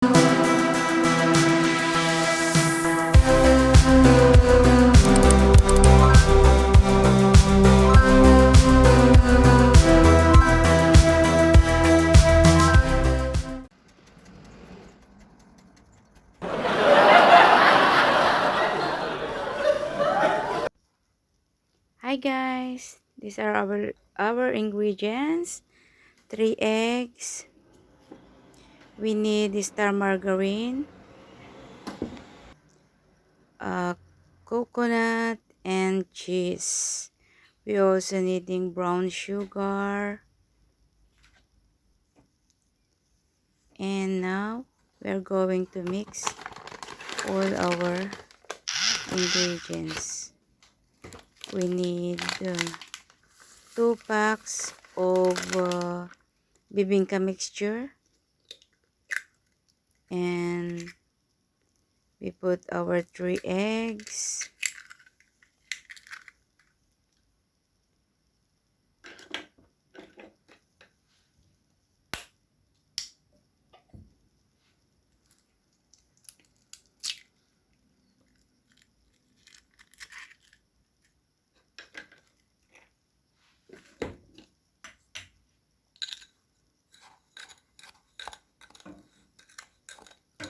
Hi guys, these are our ingredients. 3 eggs. We need star margarine, coconut, and cheese. We also needing brown sugar. And now we're going to mix all our ingredients. We need 2 packs of bibingka mixture, and we put our 3 eggs.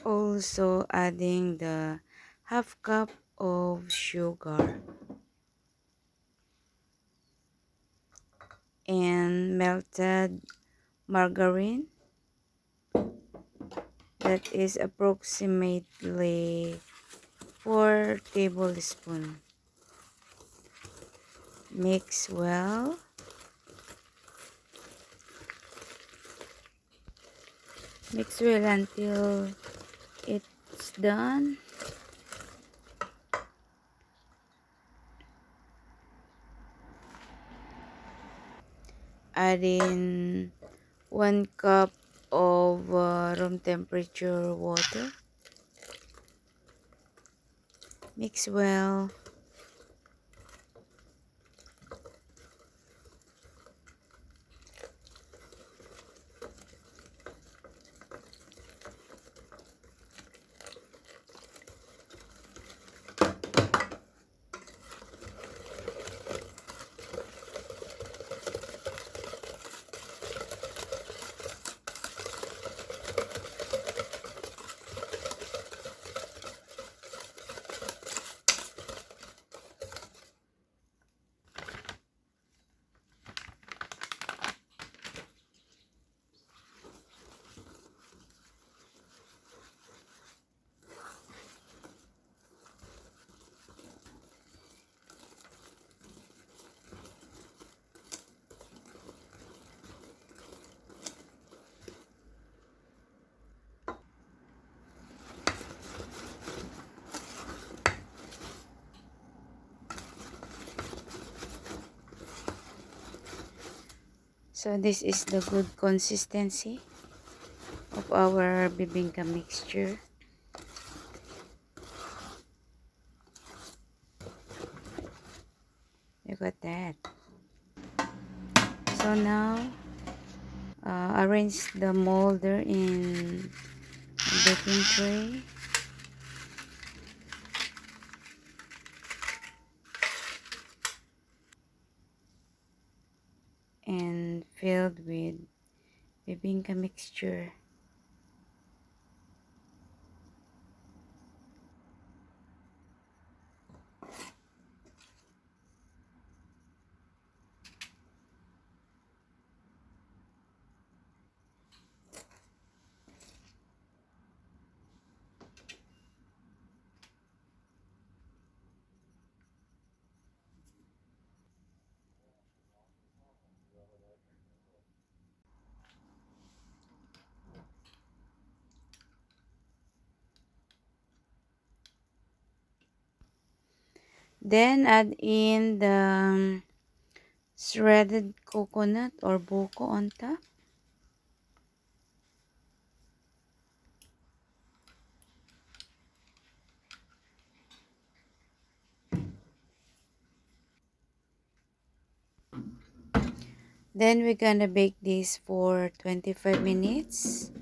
Also adding the half cup of sugar and melted margarine. That is approximately 4 tablespoons. Mix well. Mix well until it's done. Add in 1 cup of room temperature water. Mix well. So this is the good consistency of our bibingka mixture. Look at that. So now arrange the molder in a baking tray. And filled with bibingka mixture. Then add in the shredded coconut or buko on top. Then we're gonna bake this for 25 minutes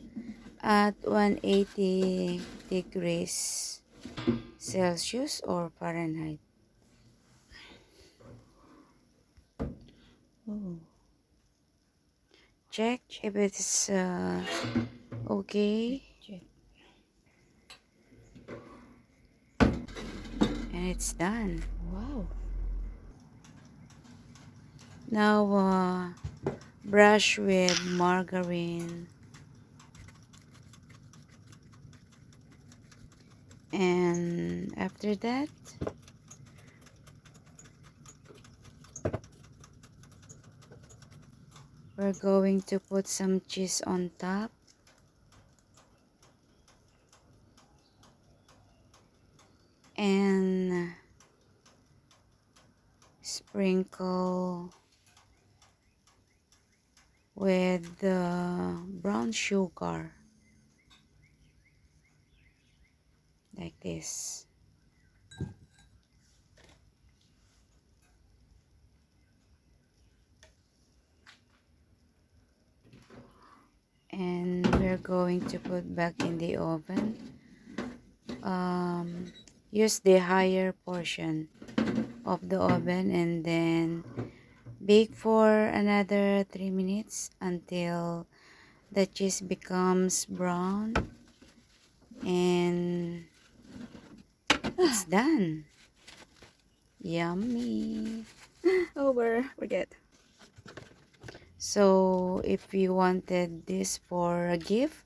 at 180 degrees Celsius or Fahrenheit. Oh. Check if it's okay. Check. And it's done. Wow. Now brush with margarine. And after that, we're going to put some cheese on top. And sprinkle with the brown sugar. Like this. And we're going to put back in the oven. Use the higher portion of the oven and then bake for another 3 minutes until the cheese becomes brown and it's done. Yummy. Over. Forget. So if you wanted this for a gift,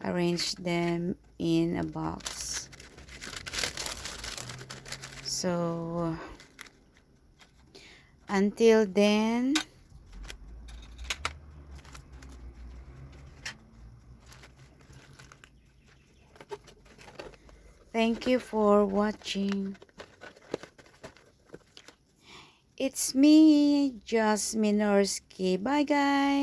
arrange them in a box. So until then, thank you for watching. It's me, JustmeNorsky. Bye guys.